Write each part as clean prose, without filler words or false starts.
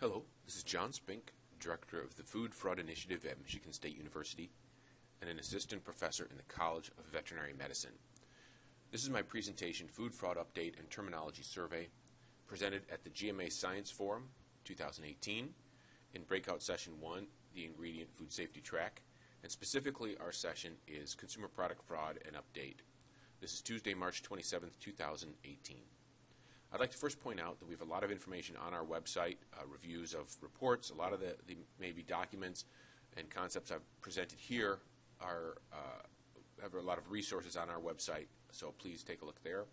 Hello, this is John Spink, Director of the Food Fraud Initiative at Michigan State University and an Assistant Professor in the College of Veterinary Medicine. This is my presentation, Food Fraud Update and Terminology Survey, presented at the GMA Science Forum 2018 in Breakout Session 1, the Ingredient Food Safety Track, and specifically our session is Consumer Product Fraud and Update. This is Tuesday, March 27, 2018. I'd like to first point out that we have a lot of information on our website, reviews of reports. A lot of the maybe documents and concepts I've presented here have a lot of resources on our website, so please take a look there.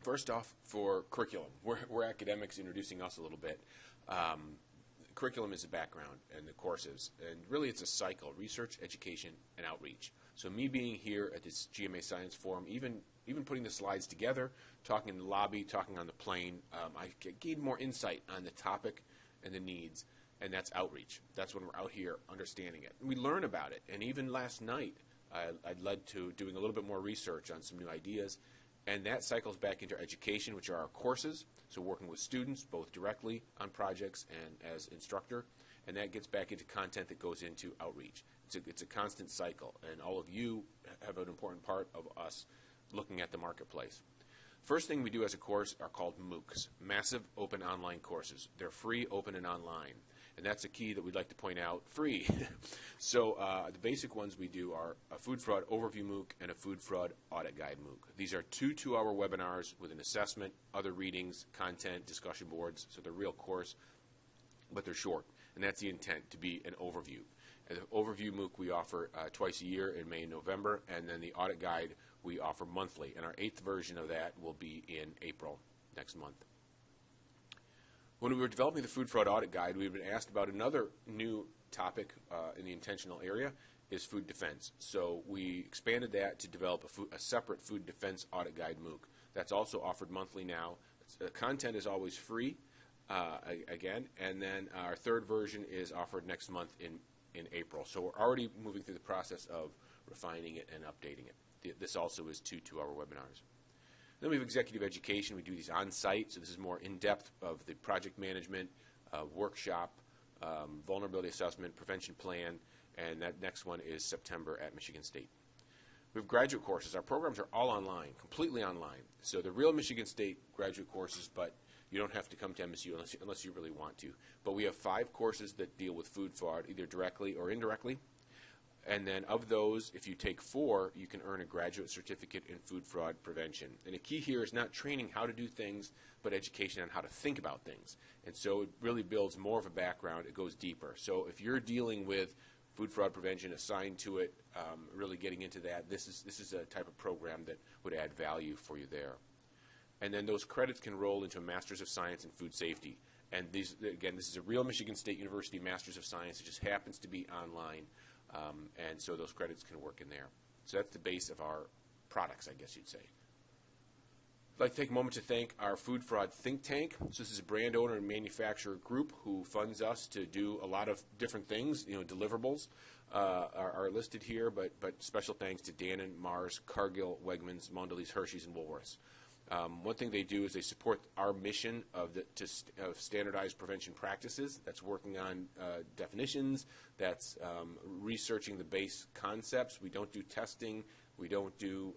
First off, for curriculum, we're academics, introducing us a little bit. Curriculum is the background and the courses, and really it's a cycle: research, education, and outreach. So me being here at this GMA Science Forum, even putting the slides together, talking in the lobby, talking on the plane, I gained more insight on the topic and the needs, and that's outreach. That's when we're out here understanding it. And we learn about it, and even last night I led to doing a little bit more research on some new ideas, and that cycles back into education, which are our courses, so working with students both directly on projects and as instructor, and that gets back into content that goes into outreach. It's a constant cycle, and all of you have an important part of us looking at the marketplace. First thing we do as a course are called MOOCs, Massive Open Online Courses. They're free, open, and online, and that's a key that we'd like to point out, free. So the basic ones we do are a Food Fraud Overview MOOC and a Food Fraud Audit Guide MOOC. These are two 2-hour webinars with an assessment, other readings, content, discussion boards, so they're real course, but they're short, and that's the intent, to be an overview. And the Overview MOOC we offer twice a year in May and November, and then the Audit Guide we offer monthly, and our 8th version of that will be in April next month. When we were developing the Food Fraud Audit Guide, we've been asked about another new topic in the intentional area, is food defense. So we expanded that to develop a separate food defense audit guide MOOC. That's also offered monthly now. The content is always free, again, and then our 3rd version is offered next month in April. So we're already moving through the process of refining it and updating it. This also is two 2-hour webinars. Then we have executive education. We do these on site, so this is more in-depth of the project management, workshop, vulnerability assessment, prevention plan, and that next one is September at Michigan State. We have graduate courses. Our programs are all online, completely online. So they're real Michigan State graduate courses, but you don't have to come to MSU unless you really want to. But we have 5 courses that deal with food fraud, either directly or indirectly. And then of those, if you take 4, you can earn a graduate certificate in food fraud prevention. And the key here is not training how to do things, but education on how to think about things. And so it really builds more of a background. It goes deeper. So if you're dealing with food fraud prevention assigned to it, really getting into that, this is a type of program that would add value for you there. And then those credits can roll into a Master's of Science in Food Safety. And these, again, this is a real Michigan State University Master's of Science. It just happens to be online, and so those credits can work in there. So that's the base of our products, I guess you'd say. I'd like to take a moment to thank our food fraud think tank. So this is a brand owner and manufacturer group who funds us to do a lot of different things. You know, deliverables are listed here, but special thanks to Dannon, Mars, Cargill, Wegmans, Mondelez, Hershey's, and Woolworths. One thing they do is they support our mission of standardized prevention practices. That's working on definitions. That's researching the base concepts. We don't do testing. We don't do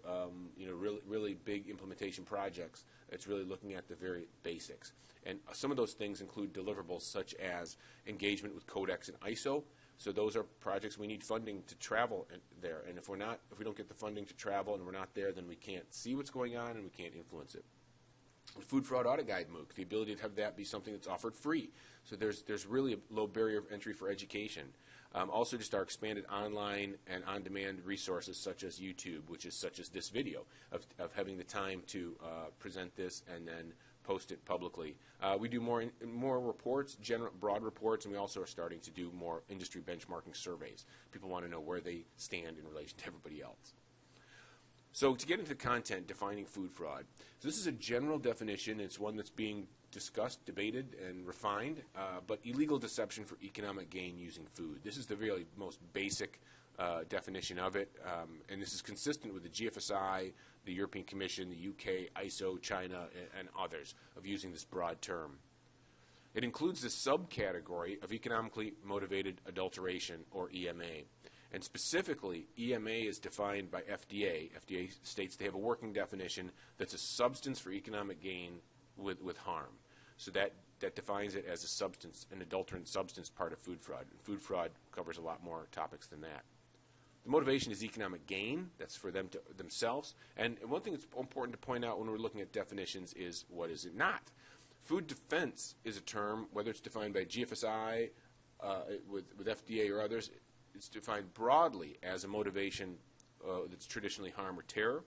really big implementation projects. It's really looking at the very basics. And some of those things include deliverables such as engagement with Codex and ISO. So those are projects we need funding to travel there. And if we don't get the funding to travel and we're not there, then we can't see what's going on and we can't influence it. The Food Fraud Audit Guide MOOC, the ability to have that be something that's offered free. So there's really a low barrier of entry for education. Also just our expanded online and on-demand resources such as YouTube, which is such as this video, of having the time to present this and then post it publicly. We do more reports, broad reports, and we also are starting to do more industry benchmarking surveys. People want to know where they stand in relation to everybody else. So to get into content, defining food fraud. So this is a general definition. It's one that's being discussed, debated, and refined, but illegal deception for economic gain using food. This is the really most basic definition of it, and this is consistent with the GFSI, the European Commission, the UK, ISO, China, and others of using this broad term. It includes the subcategory of economically motivated adulteration, or EMA. And specifically, EMA is defined by FDA. FDA states they have a working definition that's a substance for economic gain with harm. So that defines it as a substance, an adulterant substance part of food fraud. And food fraud covers a lot more topics than that. The motivation is economic gain. That's for them themselves. And one thing that's important to point out when we're looking at definitions is, what is it not? Food defense is a term, whether it's defined by GFSI, with FDA or others, it's defined broadly as a motivation that's traditionally harm or terror.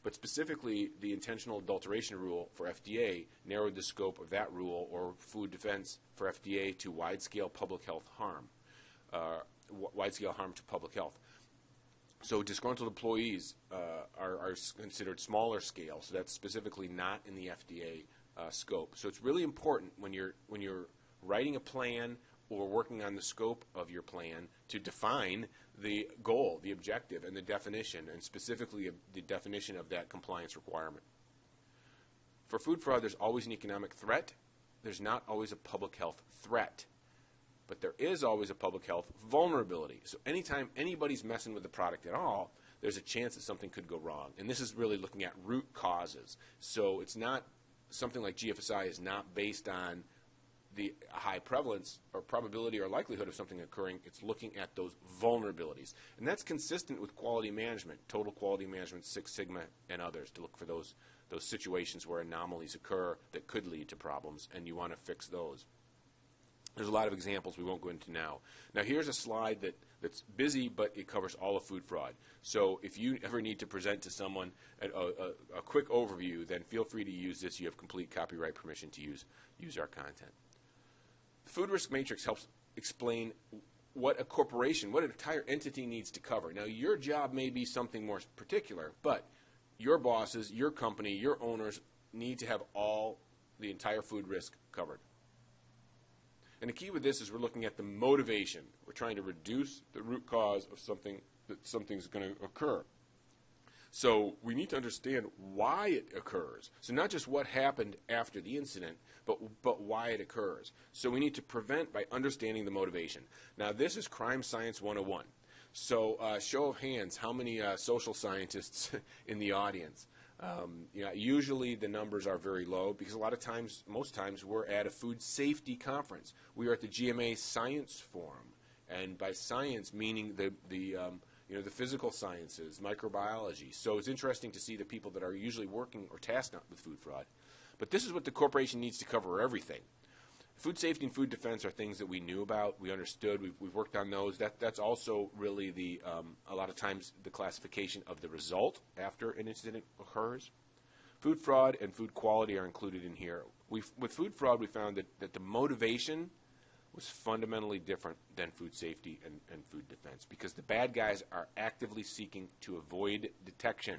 But specifically, the intentional adulteration rule for FDA narrowed the scope of that rule, or food defense for FDA, to wide-scale public health harm, wide-scale harm to public health. So disgruntled employees are considered smaller scale, so that's specifically not in the FDA scope. So it's really important when you're writing a plan or working on the scope of your plan to define the goal, the objective, and the definition, and specifically the definition of that compliance requirement. For food fraud, there's always an economic threat. There's not always a public health threat. But there is always a public health vulnerability. So anytime anybody's messing with the product at all, there's a chance that something could go wrong. And this is really looking at root causes. So it's not something like GFSI is not based on the high prevalence or probability or likelihood of something occurring. It's looking at those vulnerabilities. And that's consistent with quality management, total quality management, Six Sigma, and others, to look for those situations where anomalies occur that could lead to problems, and you want to fix those. There's a lot of examples we won't go into now. Now here's a slide that's busy, but it covers all of food fraud. So if you ever need to present to someone a quick overview, then feel free to use this. You have complete copyright permission to use our content. The food risk matrix helps explain what a corporation, what an entire entity needs to cover. Now your job may be something more particular, but your bosses, your company, your owners need to have the entire food risk covered. And the key with this is we're looking at the motivation. We're trying to reduce the root cause of something's going to occur. So we need to understand why it occurs. So not just what happened after the incident, but why it occurs. So we need to prevent by understanding the motivation. Now this is Crime Science 101. So show of hands, how many social scientists in the audience? Usually the numbers are very low because a lot of times, most times, we're at a food safety conference. We are at the GMA Science Forum, and by science meaning the physical sciences, microbiology. So it's interesting to see the people that are usually working or tasked with food fraud. But this is what the corporation needs to cover: everything. Food safety and food defense are things that we knew about, we understood, we've worked on those. That's also really a lot of times the classification of the result after an incident occurs. Food fraud and food quality are included in here. With food fraud, we found that the motivation was fundamentally different than food safety and food defense, because the bad guys are actively seeking to avoid detection.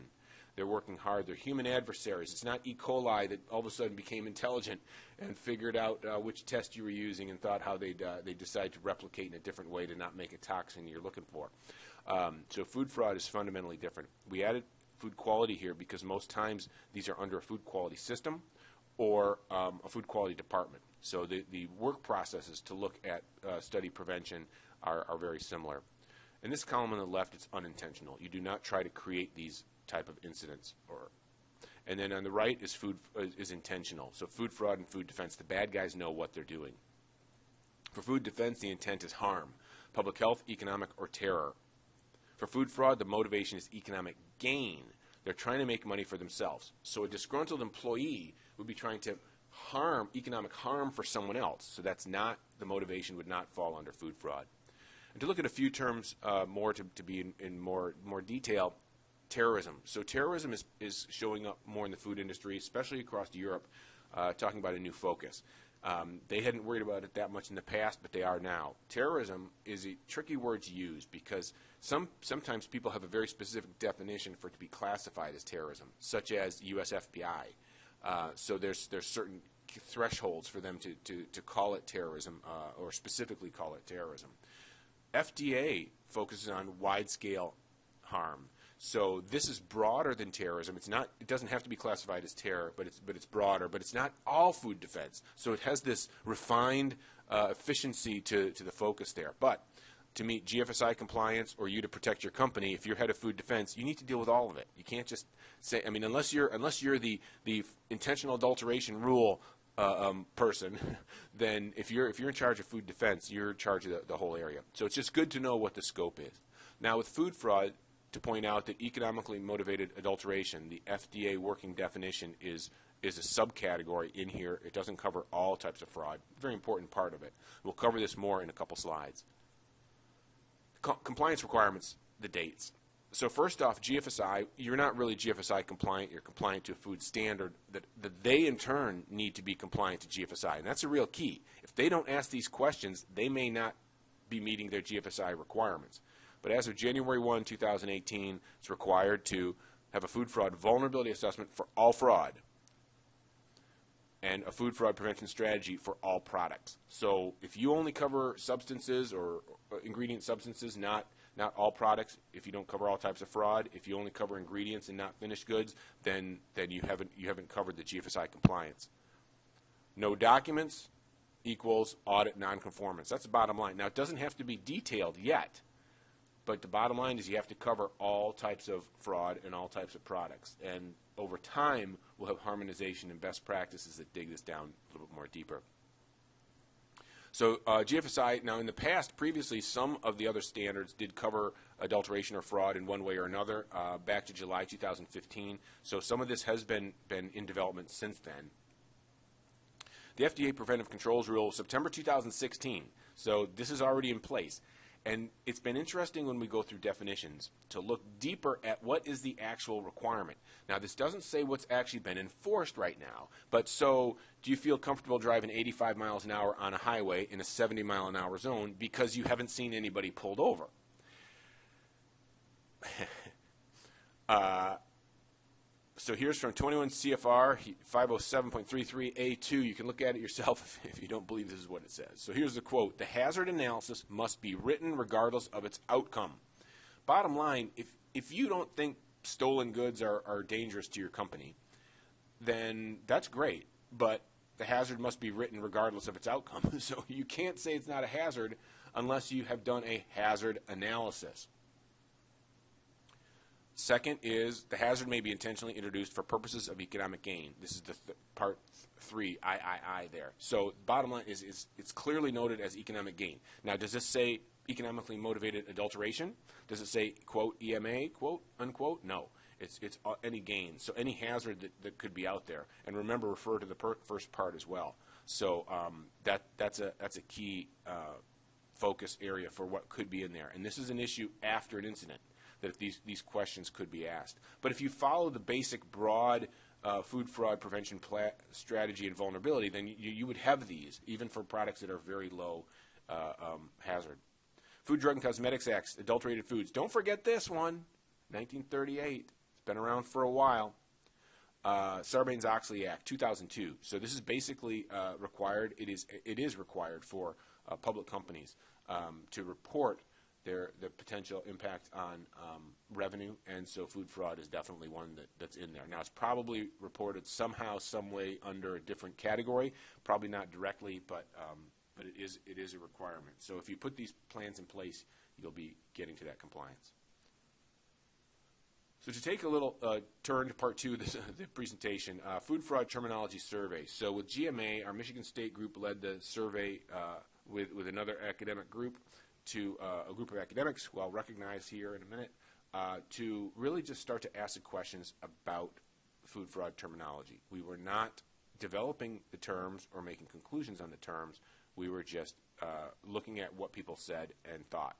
They're working hard. They're human adversaries. It's not E. coli that all of a sudden became intelligent and figured out which test you were using and thought how they decide to replicate in a different way to not make a toxin you're looking for. So food fraud is fundamentally different. We added food quality here because most times these are under a food quality system or a food quality department. So the work processes to look at study prevention are very similar. In this column on the left, it's unintentional. You do not try to create these type of incidents, and then on the right is intentional. So food fraud and food defense, the bad guys know what they're doing. For food defense, the intent is harm, public health, economic, or terror. For food fraud, the motivation is economic gain. They're trying to make money for themselves. So a disgruntled employee would be trying to economic harm for someone else. So that's not, the motivation would not fall under food fraud. And to look at a few terms more to be in more detail, terrorism. So terrorism is showing up more in the food industry, especially across Europe, talking about a new focus. They hadn't worried about it that much in the past, but they are now. Terrorism is a tricky word to use because sometimes people have a very specific definition for it to be classified as terrorism, such as US FBI. So there's certain thresholds for them to call it terrorism or specifically call it terrorism. FDA focuses on wide-scale harm. So this is broader than terrorism. It's not. It doesn't have to be classified as terror, but it's broader. But it's not all food defense. So it has this refined efficiency to the focus there. But to meet GFSI compliance or you to protect your company, if you're head of food defense, you need to deal with all of it. You can't just say. I mean, unless you're the intentional adulteration rule person, then if you're in charge of food defense, you're in charge of the whole area. So it's just good to know what the scope is. Now with food fraud, to point out that economically motivated adulteration, the FDA working definition is a subcategory in here. It doesn't cover all types of fraud. Very important part of it. We'll cover this more in a couple slides. Compliance requirements, the dates. So first off, GFSI, you're not really GFSI compliant. You're compliant to a food standard that they in turn need to be compliant to GFSI. And that's a real key. If they don't ask these questions, they may not be meeting their GFSI requirements. But as of January 1, 2018, it's required to have a food fraud vulnerability assessment for all fraud and a food fraud prevention strategy for all products. So if you only cover substances or ingredient substances, not all products, if you don't cover all types of fraud, if you only cover ingredients and not finished goods, then you haven't covered the GFSI compliance. No documents equals audit nonconformance. That's the bottom line. Now, it doesn't have to be detailed yet. But the bottom line is you have to cover all types of fraud and all types of products. And over time, we'll have harmonization and best practices that dig this down a little bit more deeper. So GFSI, now in the past, previously, some of the other standards did cover adulteration or fraud in one way or another back to July 2015. So some of this has been in development since then. The FDA Preventive Controls Rule, September 2016. So this is already in place. And it's been interesting when we go through definitions to look deeper at what is the actual requirement. Now, this doesn't say what's actually been enforced right now, but so do you feel comfortable driving 85 miles an hour on a highway in a 70-mile-an-hour zone because you haven't seen anybody pulled over? So here's from 21 CFR 507.33A2. You can look at it yourself if you don't believe this is what it says. So here's the quote. The hazard analysis must be written regardless of its outcome. Bottom line, if you don't think stolen goods are dangerous to your company, then that's great. But the hazard must be written regardless of its outcome. So you can't say it's not a hazard unless you have done a hazard analysis. Second is the hazard may be intentionally introduced for purposes of economic gain. This is the part 3, I there. So bottom line is it's clearly noted as economic gain. Now, does this say economically motivated adulteration? Does it say, quote, EMA, quote, unquote? No. It's any gain. So any hazard that could be out there. And remember, refer to the first part as well. So that's a key focus area for what could be in there. And this is an issue after an incident, that these questions could be asked. But if you follow the basic broad food fraud prevention strategy and vulnerability, then you would have these, even for products that are very low hazard. Food, Drug, and Cosmetics Act, adulterated foods. Don't forget this one, 1938. It's been around for a while. Sarbanes-Oxley Act, 2002. So this is basically required. It is required for public companies to report the potential impact on revenue, and so food fraud is definitely one that's in there. Now, it's probably reported somehow, some way under a different category, probably not directly, but it is a requirement. So if you put these plans in place, you'll be getting to that compliance. So to take a little turn to part 2 of the presentation, food fraud terminology survey. So with GMA, our Michigan State group led the survey with another academic group, to a group of academics who I'll recognize here in a minute, to really just start to ask the questions about food fraud terminology. We were not developing the terms or making conclusions on the terms. We were just looking at what people said and thought.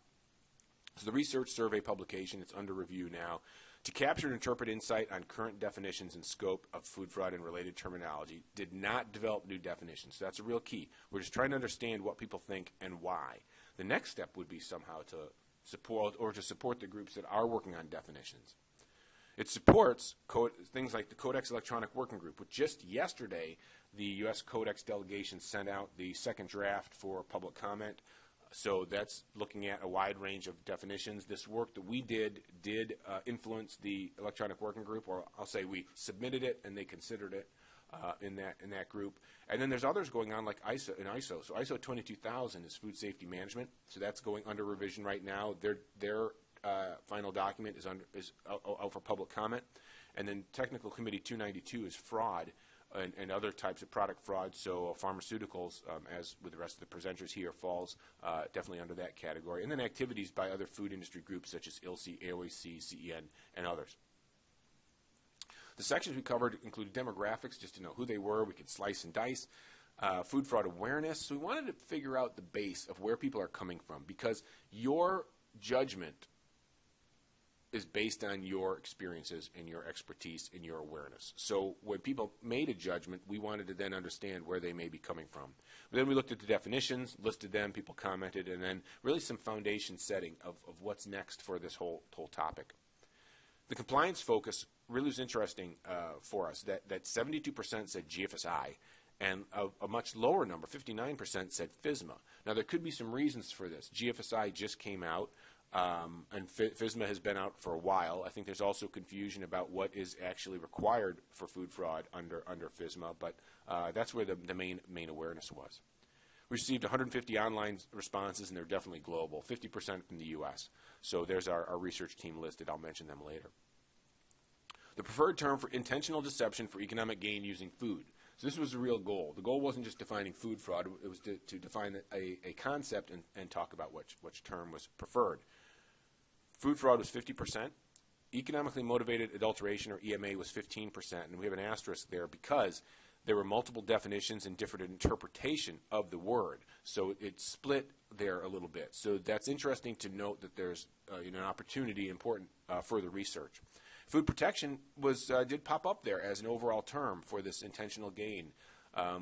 So the research survey publication, it's under review now, to capture and interpret insight on current definitions and scope of food fraud and related terminology, did not develop new definitions. So that's a real key. We're just trying to understand what people think and why. The next step would be somehow to support the groups that are working on definitions. It supports things like the Codex Electronic Working Group, which just yesterday the U.S. Codex delegation sent out the second draft for public comment. So that's looking at a wide range of definitions. This work that we did influence the electronic working group, or I'll say we submitted it and they considered it in that group. And then there's others going on like ISO. So ISO 22000 is food safety management. So that's going under revision right now. Their final document is out for public comment. And then Technical Committee 292 is fraud and other types of product fraud. So pharmaceuticals, as with the rest of the presenters here, falls definitely under that category. And then activities by other food industry groups such as ILSI, AOAC, CEN, and others. The sections we covered included demographics, just to know who they were. We could slice and dice. Food fraud awareness. So we wanted to figure out the base of where people are coming from, because your judgment is based on your experiences and your expertise and your awareness. So when people made a judgment, we wanted to then understand where they may be coming from. But then we looked at the definitions, listed them, people commented, and then really some foundation setting of what's next for this whole topic. The compliance focus really was interesting for us, that 72% said GFSI, and a much lower number, 59%, said FSMA. Now, there could be some reasons for this. GFSI just came out, and FSMA has been out for a while. I think there's also confusion about what is actually required for food fraud under FSMA, but that's where the main awareness was. We received 150 online responses, and they're definitely global, 50% from the U.S. So there's our research team listed. I'll mention them later. The preferred term for intentional deception for economic gain using food. So this was the real goal. The goal wasn't just defining food fraud. It was to define a concept and talk about which term was preferred. Food fraud was 50%. Economically motivated adulteration, or EMA, was 15%. And we have an asterisk there because there were multiple definitions and different interpretation of the word. So it split there a little bit. So that's interesting to note that there's an opportunity, important further research. Food protection did pop up there as an overall term for this intentional gain,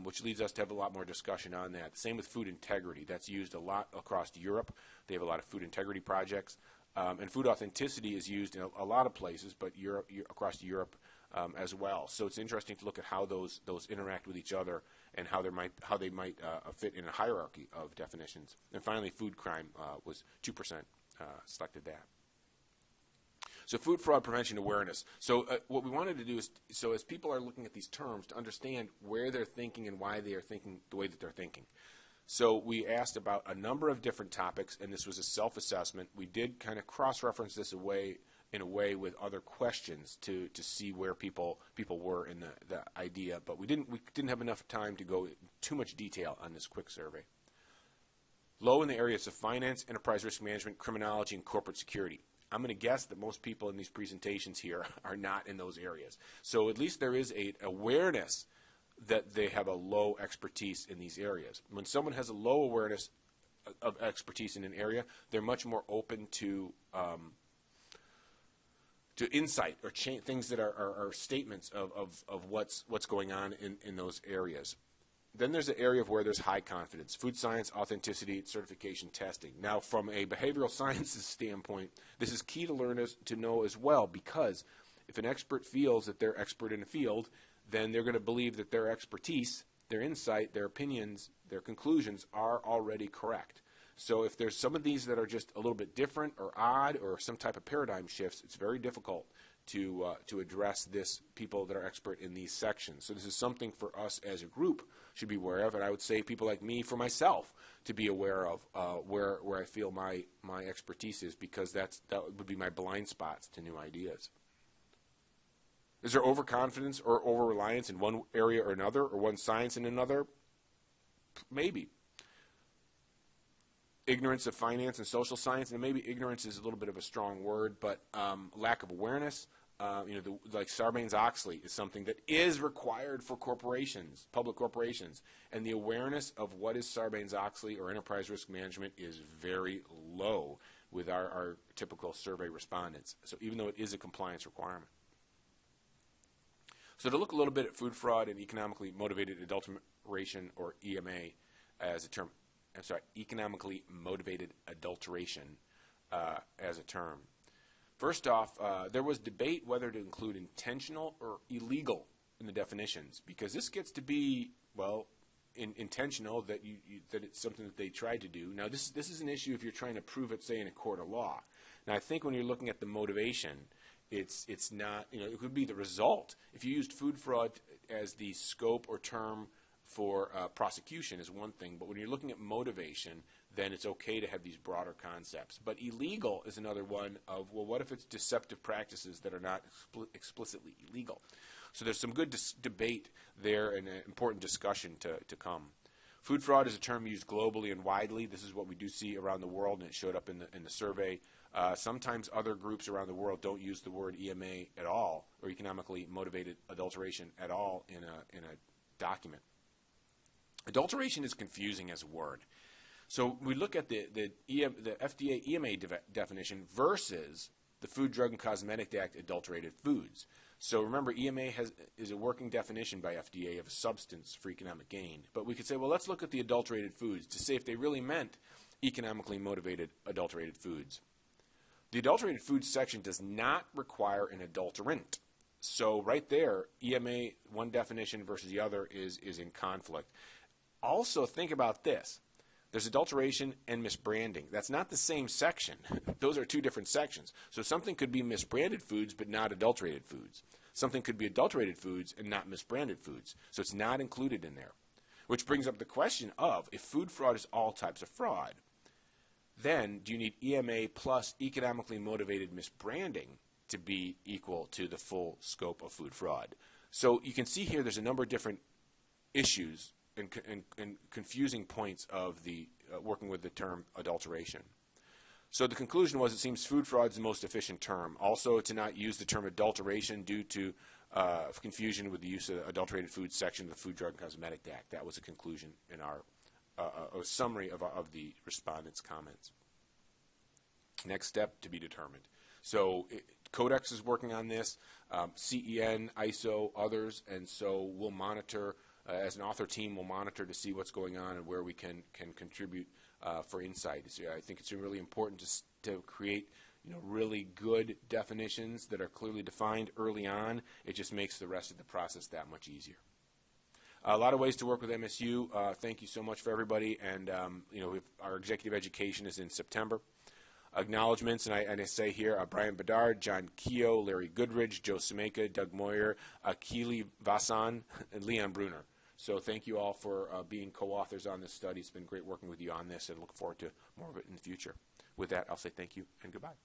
which leads us to have a lot more discussion on that. Same with food integrity. That's used a lot across Europe. They have a lot of food integrity projects. And food authenticity is used in a lot of places, but across Europe as well. So it's interesting to look at how those interact with each other and how they might fit in a hierarchy of definitions. And finally, food crime was 2% selected that. So food fraud prevention awareness. So what we wanted to do is, so as people are looking at these terms, to understand where they're thinking and why they are thinking the way that they're thinking. So we asked about a number of different topics, and this was a self-assessment. We did kind of cross-reference this in a way with other questions to see where people were in the idea, but we didn't have enough time to go too much detail on this quick survey. Low in the areas of finance, enterprise risk management, criminology, and corporate security. I'm going to guess that most people in these presentations here are not in those areas. So at least there is an awareness that they have a low expertise in these areas. When someone has a low awareness of expertise in an area, they're much more open to insight or things that are statements of what's going on in those areas. Then there's an area of where there's high confidence: food science, authenticity, certification, testing. Now, from a behavioral sciences standpoint, this is key to learners to know as well, because if an expert feels that they're expert in a field, then they're going to believe that their expertise, their insight, their opinions, their conclusions are already correct. So if there's some of these that are just a little bit different or odd or some type of paradigm shifts, it's very difficult to address people that are expert in these sections. So this is something for us as a group should be aware of, and I would say people like me, for myself, to be aware of where I feel my expertise is, because that would be my blind spots to new ideas. Is there overconfidence or over-reliance in one area or another, or one science in another? Maybe. Ignorance of finance and social science, and maybe ignorance is a little bit of a strong word, but lack of awareness. Like Sarbanes-Oxley is something that is required for corporations, public corporations, and the awareness of what is Sarbanes-Oxley or enterprise risk management is very low with our typical survey respondents. So even though it is a compliance requirement. So to look a little bit at food fraud and economically motivated adulteration, or EMA as a term, economically motivated adulteration as a term. First off, there was debate whether to include intentional or illegal in the definitions, because this gets to be, well, intentional that that it's something that they tried to do. Now, this is an issue if you're trying to prove it, say, in a court of law. Now, I think when you're looking at the motivation, it's not, it could be the result. If you used food fraud as the scope or term for prosecution is one thing, but when you're looking at motivation, then it's okay to have these broader concepts. But illegal is another one of, well, what if it's deceptive practices that are not explicitly illegal? So there's some good debate there and an important discussion to come. Food fraud is a term used globally and widely. This is what we do see around the world, and it showed up in the survey. Sometimes other groups around the world don't use the word EMA at all, or economically motivated adulteration at all in a document. Adulteration is confusing as a word. So we look at the FDA EMA definition versus the Food, Drug, and Cosmetic Act adulterated foods. So remember, EMA is a working definition by FDA of a substance for economic gain. But we could say, well, let's look at the adulterated foods to see if they really meant economically motivated adulterated foods. The adulterated foods section does not require an adulterant. So right there, EMA, one definition versus the other is in conflict. Also, think about this. There's adulteration and misbranding. That's not the same section. Those are two different sections. So something could be misbranded foods but not adulterated foods. Something could be adulterated foods and not misbranded foods. So it's not included in there. Which brings up the question of, if food fraud is all types of fraud, then do you need EMA plus economically motivated misbranding to be equal to the full scope of food fraud? So you can see here there's a number of different issues and confusing points of the working with the term adulteration. So the conclusion was it seems food fraud is the most efficient term. Also, to not use the term adulteration due to confusion with the use of the adulterated foods section of the Food, Drug, and Cosmetic Act. That was a conclusion in our a summary of the respondents' comments. Next step to be determined. So Codex is working on this, CEN, ISO, others, and so we'll monitor. As an author team, we'll monitor to see what's going on and where we can contribute for insight. So I think it's really important to create really good definitions that are clearly defined early on. It just makes the rest of the process that much easier. A lot of ways to work with MSU. Thank you so much for everybody. And our executive education is in September. Acknowledgments, and I say here, Brian Bedard, John Keogh, Larry Goodridge, Joe Semeka, Doug Moyer, Keely Vasan, and Leon Bruner. So thank you all for being co-authors on this study. It's been great working with you on this, and look forward to more of it in the future. With that, I'll say thank you and goodbye.